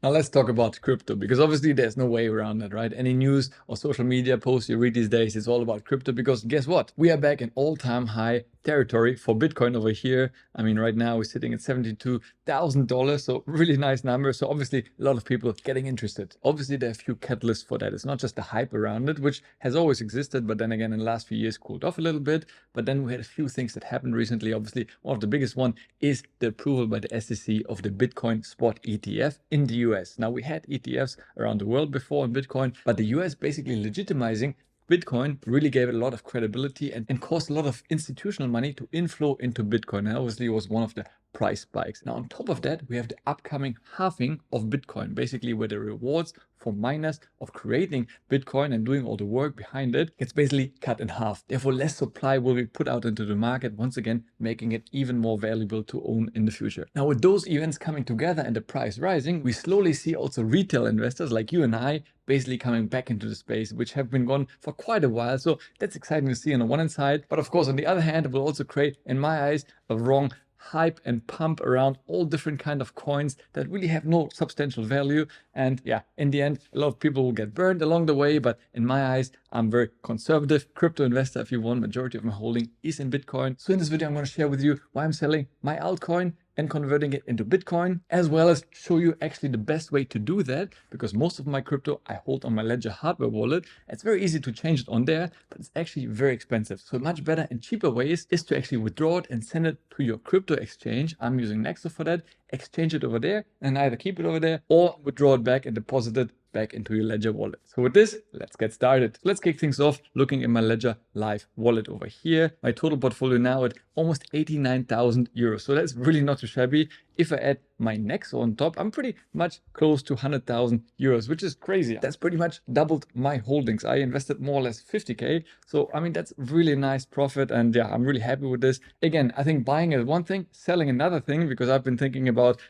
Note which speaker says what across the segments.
Speaker 1: Now let's talk about crypto, because obviously there's no way around it, right? Any news or social media posts you read these days, it's all about crypto, because guess what? We are back in all-time high territory for Bitcoin over here. I mean, right now we're sitting at $72,000, so really nice number. So obviously a lot of people getting interested. Obviously there are a few catalysts for that. It's not just the hype around it, which has always existed, but then again in the last few years cooled off a little bit. But then we had a few things that happened recently. Obviously one of the biggest one is the approval by the SEC of the Bitcoin spot ETF in the US. Now we had ETFs around the world before in Bitcoin, but the US basically legitimizing Bitcoin really gave it a lot of credibility and caused a lot of institutional money to inflow into Bitcoin. And obviously it was one of the price spikes. Now on top of that, we have the upcoming halving of Bitcoin, basically where the rewards for miners of creating Bitcoin and doing all the work behind it gets basically cut in half. Therefore, less supply will be put out into the market, once again, making it even more valuable to own in the future. Now, with those events coming together and the price rising, we slowly see also retail investors like you and I basically coming back into the space, which have been gone for quite a while. So that's exciting to see on the one hand side. But of course, on the other hand, it will also create, in my eyes, a wrong hype and pump around all different kind of coins that really have no substantial value. And yeah, in the end, a lot of people will get burned along the way. But in my eyes, I'm very conservative crypto investor. If you want, majority of my holding is in Bitcoin. So in this video, I'm going to share with you why I'm selling my altcoin and converting it into Bitcoin, as well as show you actually the best way to do that, because most of my crypto I hold on my Ledger hardware wallet. It's very easy to change it on there, but it's actually very expensive. So much better and cheaper ways is to actually withdraw it and send it to your crypto exchange. I'm using Nexo for that. Exchange it over there and either keep it over there or withdraw it back and deposit it back into your Ledger wallet. So with this, let's get started. Let's kick things off looking at my Ledger Live wallet over here. My total portfolio now at almost 89,000 euros. So that's really not too shabby. If I add my Nexo on top, I'm pretty much close to 100,000 euros, which is crazy. That's pretty much doubled my holdings. I invested more or less 50K. So, I mean, that's really nice profit. And yeah, I'm really happy with this. Again, I think buying is one thing, selling another thing, because I've been thinking about,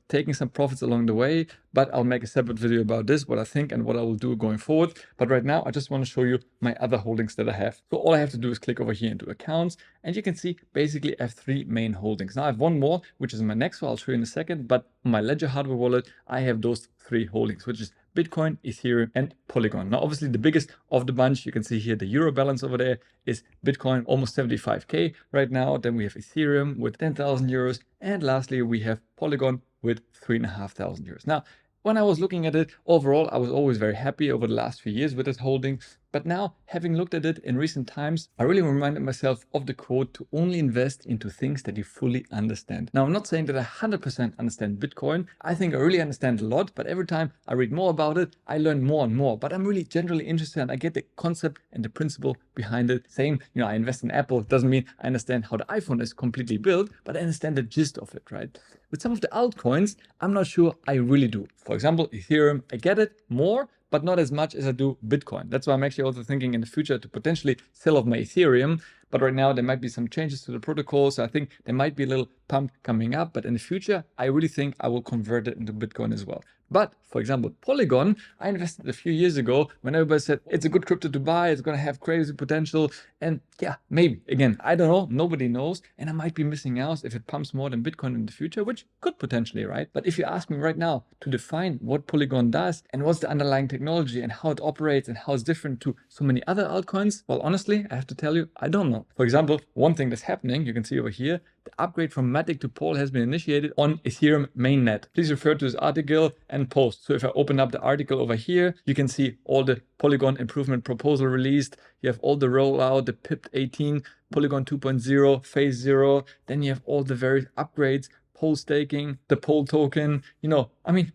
Speaker 1: taking some profits along the way, but I'll make a separate video about this, what I think and what I will do going forward. But right now, I just want to show you my other holdings that I have. So all I have to do is click over here into accounts, and you can see basically I have three main holdings. Now I have one more, which is my Nexo. I'll show you in a second, but on my Ledger hardware wallet, I have those three holdings, which is Bitcoin, Ethereum, and Polygon. Now, obviously the biggest of the bunch, you can see here the euro balance over there is Bitcoin, almost 75K right now. Then we have Ethereum with 10,000 euros. And lastly, we have Polygon with 3,500 euros. Now, when I was looking at it, overall, I was always very happy over the last few years with this holding. But now, having looked at it in recent times, I really reminded myself of the quote to only invest into things that you fully understand. Now, I'm not saying that I 100% understand Bitcoin. I think I really understand a lot, but every time I read more about it, I learn more and more. But I'm really generally interested and I get the concept and the principle behind it. Same, I invest in Apple. It doesn't mean I understand how the iPhone is completely built, but I understand the gist of it, right? With some of the altcoins, I'm not sure I really do. For example, Ethereum, I get it more, but not as much as I do Bitcoin. That's why I'm actually also thinking in the future to potentially sell off my Ethereum. But right now there might be some changes to the protocol. So I think there might be a little pump coming up. But in the future, I really think I will convert it into Bitcoin as well. But for example, Polygon, I invested a few years ago when everybody said it's a good crypto to buy. It's going to have crazy potential. And yeah, maybe. Again, I don't know. Nobody knows. And I might be missing out if it pumps more than Bitcoin in the future, which could potentially, right? But if you ask me right now to define what Polygon does and what's the underlying technology and how it operates and how it's different to so many other altcoins, well, honestly, I have to tell you, I don't know. For example, one thing that's happening, you can see over here, the upgrade from Matic to Pol has been initiated on Ethereum mainnet. Please refer to this article and post. So if I open up the article over here, you can see all the Polygon improvement proposal released. You have all the rollout, the PIP 18, Polygon 2.0, phase 0. Then you have all the various upgrades, Pol staking, the Pol token,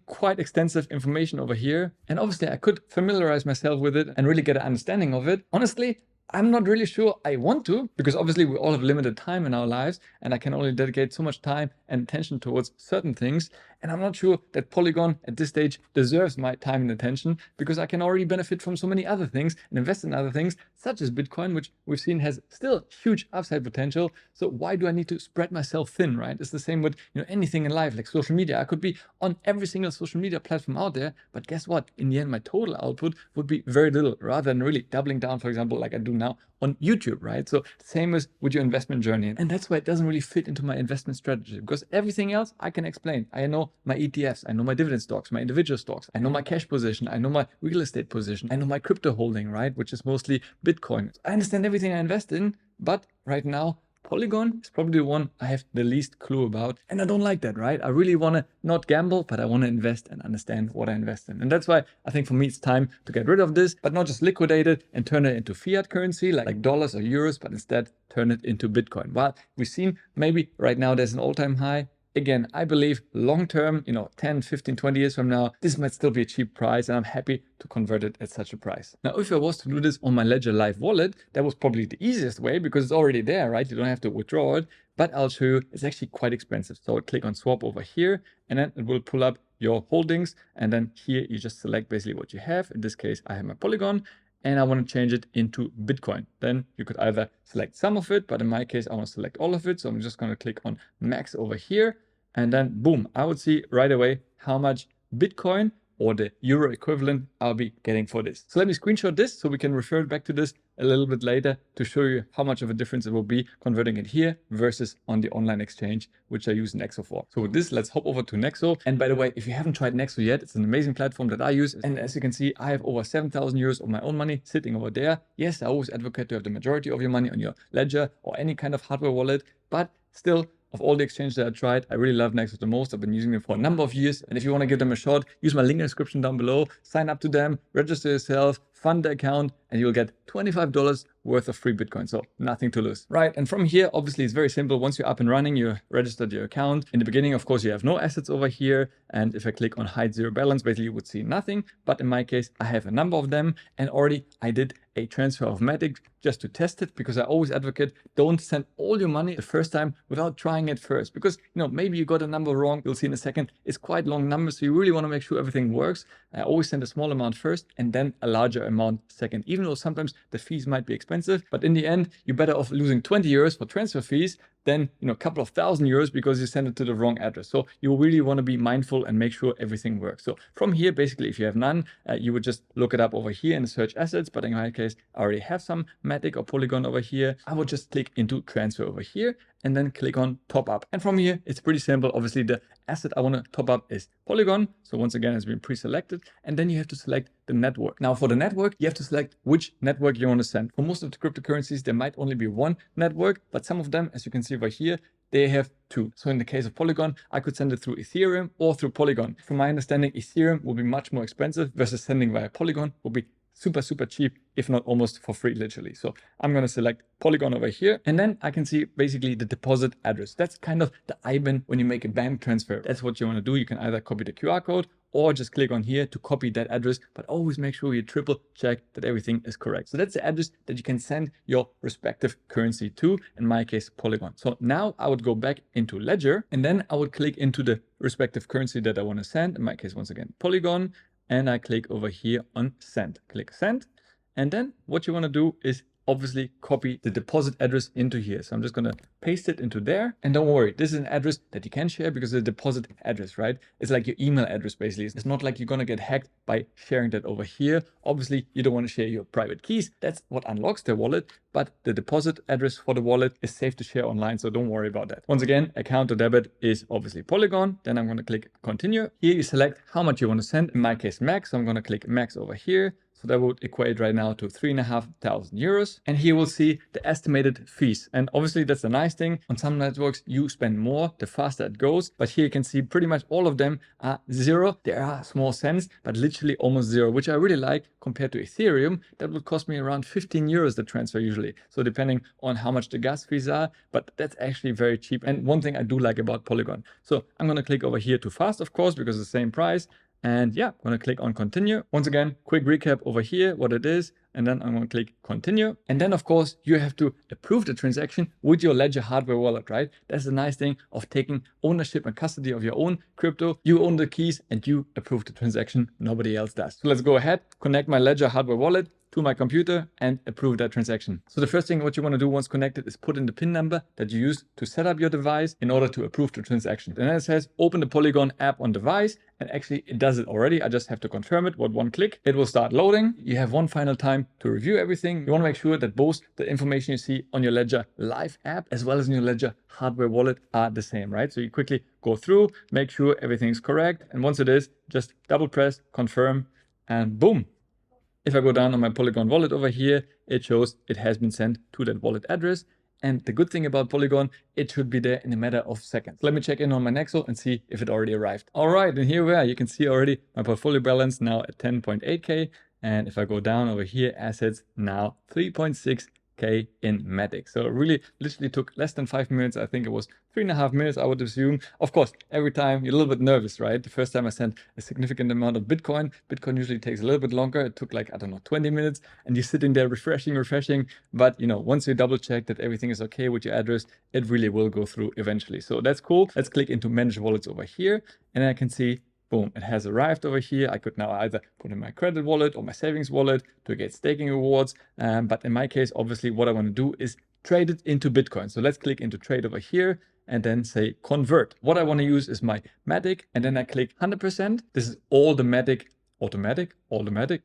Speaker 1: quite extensive information over here. And obviously I could familiarize myself with it and really get an understanding of it. Honestly, I'm not really sure I want to, because obviously we all have limited time in our lives and I can only dedicate so much time and attention towards certain things. And I'm not sure that Polygon at this stage deserves my time and attention, because I can already benefit from so many other things and invest in other things, such as Bitcoin, which we've seen has still huge upside potential. So why do I need to spread myself thin, right? It's the same with anything in life, like social media. I could be on every single social media platform out there, but guess what? In the end, my total output would be very little, rather than really doubling down, for example, like I do now on YouTube, right? So same as with your investment journey. And that's why it doesn't really fit into my investment strategy, because everything else I can explain. I know know my ETFs, I know my dividend stocks, my individual stocks, I know my cash position, I know my real estate position, I know my crypto holding, right? Which is mostly Bitcoin. I understand everything I invest in, but right now, Polygon is probably the one I have the least clue about. And I don't like that, right? I really want to not gamble, but I want to invest and understand what I invest in. And that's why I think for me, it's time to get rid of this, but not just liquidate it and turn it into fiat currency like dollars or euros, but instead turn it into Bitcoin. Well, we've seen maybe right now there's an all-time high. Again, I believe long-term, 10, 15, 20 years from now, this might still be a cheap price and I'm happy to convert it at such a price. Now, if I was to do this on my Ledger Live wallet, that was probably the easiest way because it's already there, right? You don't have to withdraw it, but I'll show you it's actually quite expensive. So I'll click on swap over here and then it will pull up your holdings. And then here you just select basically what you have. In this case, I have my Polygon and I want to change it into Bitcoin. Then you could either select some of it, but in my case, I want to select all of it. So I'm just going to click on max over here. And then boom, I would see right away how much Bitcoin or the euro equivalent I'll be getting for this. So let me screenshot this so we can refer back to this a little bit later to show you how much of a difference it will be converting it here versus on the online exchange, which I use Nexo for. So with this, let's hop over to Nexo. And by the way, if you haven't tried Nexo yet, it's an amazing platform that I use. And as you can see, I have over 7,000 euros of my own money sitting over there. Yes, I always advocate to have the majority of your money on your ledger or any kind of hardware wallet, but still, of all the exchanges that I tried, I really love Nexo the most. I've been using them for a number of years. And if you want to give them a shot, use my link in the description down below, sign up to them, register yourself, fund the account, and you'll get $25 worth of free Bitcoin. So nothing to lose. Right. And from here, obviously, it's very simple. Once you're up and running, you registered your account. In the beginning, of course, you have no assets over here. And if I click on hide zero balance, basically you would see nothing. But in my case, I have a number of them. And already I did a transfer of Matic just to test it, because I always advocate don't send all your money the first time without trying it first, because maybe you got a number wrong. You'll see in a second, it's quite long numbers, so you really want to make sure everything works. I always send a small amount first and then a larger amount second, even though sometimes the fees might be expensive, but in the end you're better off losing 20 euros for transfer fees than a couple of €1,000 because you send it to the wrong address. So you really want to be mindful and make sure everything works. So from here, basically, if you have none, you would just look it up over here in the search assets. But in my case, I already have some Matic or Polygon over here. I would just click into transfer over here and then click on top up. And from here, it's pretty simple. Obviously, the asset I want to top up is Polygon. So once again, it's been pre-selected. And then you have to select the network. Now for the network, you have to select which network you want to send. For most of the cryptocurrencies, there might only be one network, but some of them, as you can see over here, they have two. So in the case of Polygon, I could send it through Ethereum or through Polygon. From my understanding, Ethereum will be much more expensive versus sending via Polygon will be super, super cheap, if not almost for free, literally. So I'm going to select Polygon over here, and then I can see basically the deposit address. That's kind of the IBAN when you make a bank transfer. That's what you want to do. You can either copy the QR code or just click on here to copy that address, but always make sure you triple check that everything is correct. So that's the address that you can send your respective currency to, in my case, Polygon. So now I would go back into Ledger, and then I would click into the respective currency that I want to send. In my case, once again, Polygon. And I click over here on send. Click send. And then what you want to do is obviously copy the deposit address into here. So I'm just going to paste it into there. And don't worry, this is an address that you can share because it's a deposit address, right? It's like your email address, basically. It's not like you're going to get hacked by sharing that over here. Obviously, you don't want to share your private keys. That's what unlocks the wallet. But the deposit address for the wallet is safe to share online, so don't worry about that. Once again, account to debit is obviously Polygon. Then I'm going to click continue. Here you select how much you want to send. In my case, max. So I'm going to click max over here. So that would equate right now to 3,500 euros. And here we'll see the estimated fees. And obviously that's a nice thing. On some networks, you spend more, the faster it goes. But here you can see pretty much all of them are zero. There are small cents, but literally almost zero, which I really like compared to Ethereum. That would cost me around 15 euros the transfer usually. So depending on how much the gas fees are, but that's actually very cheap. And one thing I do like about Polygon. So I'm going to click over here to fast, of course, because it's the same price. And yeah, I'm going to click on continue. Once again, quick recap over here, what it is. And then I'm going to click continue. And then, of course, you have to approve the transaction with your Ledger hardware wallet, right? That's the nice thing of taking ownership and custody of your own crypto. You own the keys and you approve the transaction. Nobody else does. So let's go ahead, connect my Ledger hardware wallet to my computer and approve that transaction. So the first thing what you want to do once connected is put in the PIN number that you use to set up your device in order to approve the transaction. And then it says open the Polygon app on device, and actually it does it already. I just have to confirm it with one click. It will start loading. You have one final time time to review everything. You want to make sure that both the information you see on your Ledger Live app as well as in your Ledger hardware wallet are the same, right? So you quickly go through, make sure everything's correct. And once it is, just double press, confirm, and boom. If I go down on my Polygon wallet over here, it shows it has been sent to that wallet address. And the good thing about Polygon, it should be there in a matter of seconds. Let me check in on my Nexo and see if it already arrived. All right, and here we are. You can see already my portfolio balance now at 10.8K. And if I go down over here, assets now 3.6K in Matic. So it really literally took less than 5 minutes. I think it was 3.5 minutes, I would assume. Of course, every time you're a little bit nervous, right? The first time I sent a significant amount of Bitcoin usually takes a little bit longer. It took like, I don't know, 20 minutes, and you're sitting there refreshing. But once you double check that everything is okay with your address, it really will go through eventually. So that's cool. Let's click into manage wallets over here, and I can see boom, it has arrived over here. I could now either put in my credit wallet or my savings wallet to get staking rewards. But in my case, obviously, what I want to do is trade it into Bitcoin. So let's click into trade over here and then say convert. What I want to use is my Matic, and then I click 100%. This is all the Matic automatic,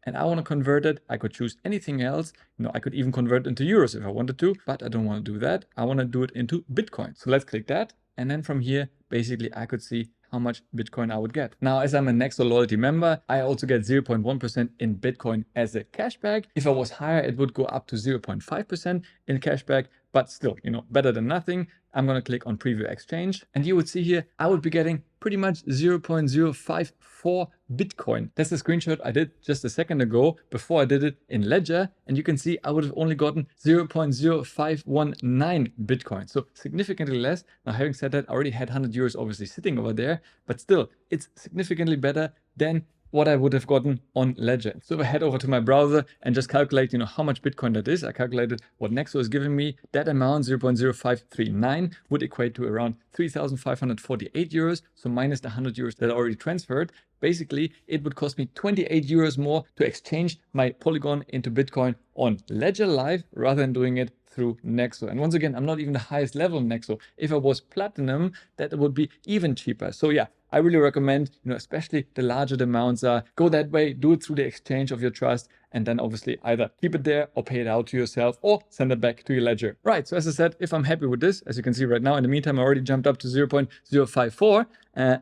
Speaker 1: and I want to convert it. I could choose anything else. I could even convert it into euros if I wanted to, but I don't want to do that. I want to do it into Bitcoin. So let's click that. And then from here, basically, I could see how much Bitcoin I would get. Now, as I'm a Nexo loyalty member, I also get 0.1% in Bitcoin as a cashback. If I was higher, it would go up to 0.5% in cashback, but still, better than nothing. I'm going to click on preview exchange, and you would see here, I would be getting pretty much 0.054 Bitcoin. That's the screenshot I did just a second ago before I did it in Ledger. And you can see I would have only gotten 0.0519 Bitcoin. So significantly less. Now, having said that, I already had 100 euros obviously sitting over there, but still, it's significantly better than what I would have gotten on Ledger. So if I head over to my browser and just calculate, how much Bitcoin that is, I calculated what Nexo is giving me. That amount, 0.0539, would equate to around 3,548 euros. So minus the 100 euros that I already transferred. Basically, it would cost me 28 euros more to exchange my Polygon into Bitcoin on Ledger Live rather than doing it through Nexo. And once again, I'm not even the highest level in Nexo. If I was platinum, that would be even cheaper. So yeah, I really recommend, especially the larger the amounts are, go that way, do it through the exchange of your trust, and then obviously either keep it there or pay it out to yourself or send it back to your Ledger. Right, so as I said, if I'm happy with this, as you can see right now, in the meantime, I already jumped up to 0.054.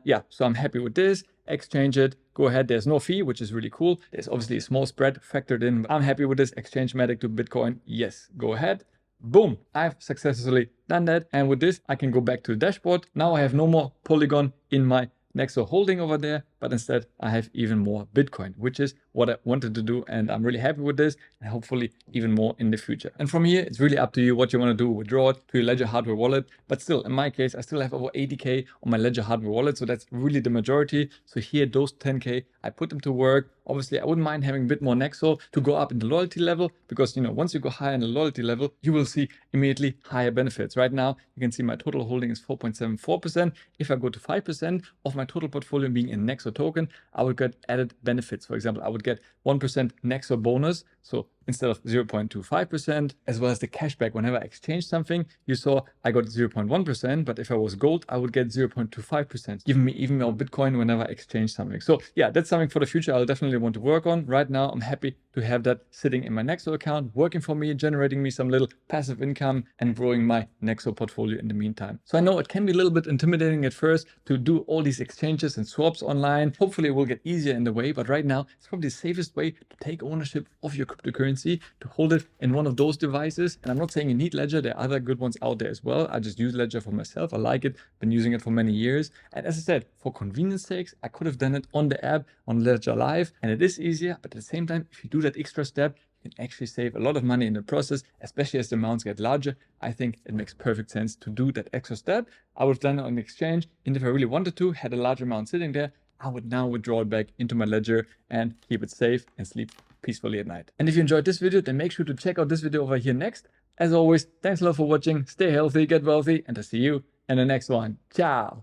Speaker 1: Yeah, so I'm happy with this. Exchange it, go ahead. There's no fee, which is really cool. There's obviously a small spread factored in. I'm happy with this. Exchange Matic to Bitcoin. Yes, go ahead. Boom, I've successfully done that. And with this, I can go back to the dashboard. Now I have no more Polygon in my Nexo holding over there, but instead I have even more Bitcoin, which is what I wanted to do. And I'm really happy with this, and hopefully even more in the future. And from here, it's really up to you what you want to do. Withdraw it to your Ledger hardware wallet. But still, in my case, I still have over 80K on my Ledger hardware wallet. So that's really the majority. So here, those 10K, I put them to work. Obviously, I wouldn't mind having a bit more Nexo to go up in the loyalty level, because once you go higher in the loyalty level, you will see immediately higher benefits. Right now, you can see my total holding is 4.74%. If I go to 5% of my total portfolio being in Nexo token, I would get added benefits. For example, I would get 1% Nexo bonus. So instead of 0.25%, as well as the cashback whenever I exchange something. You saw I got 0.1%, but if I was gold, I would get 0.25%, giving me even more Bitcoin whenever I exchange something. So yeah, that's something for the future I'll definitely want to work on. Right now, I'm happy to have that sitting in my Nexo account, working for me, generating me some little passive income and growing my Nexo portfolio in the meantime. So I know it can be a little bit intimidating at first to do all these exchanges and swaps online. Hopefully it will get easier in the way, but right now it's probably the safest way to take ownership of your cryptocurrency, to hold it in one of those devices. And I'm not saying you need Ledger, there are other good ones out there as well. I just use Ledger for myself. I like it, been using it for many years. And as I said, for convenience sakes, I could have done it on the app, on Ledger Live, and it is easier. But at the same time, if you do that extra step, you can actually save a lot of money in the process, especially as the amounts get larger. I think it makes perfect sense to do that extra step. I would have done it on the exchange, and if I really wanted to, had a large amount sitting there, I would now withdraw it back into my Ledger and keep it safe and sleep peacefully at night. And if you enjoyed this video, then make sure to check out this video over here next. As always, thanks a lot for watching, stay healthy, get wealthy, and I'll see you in the next one. Ciao!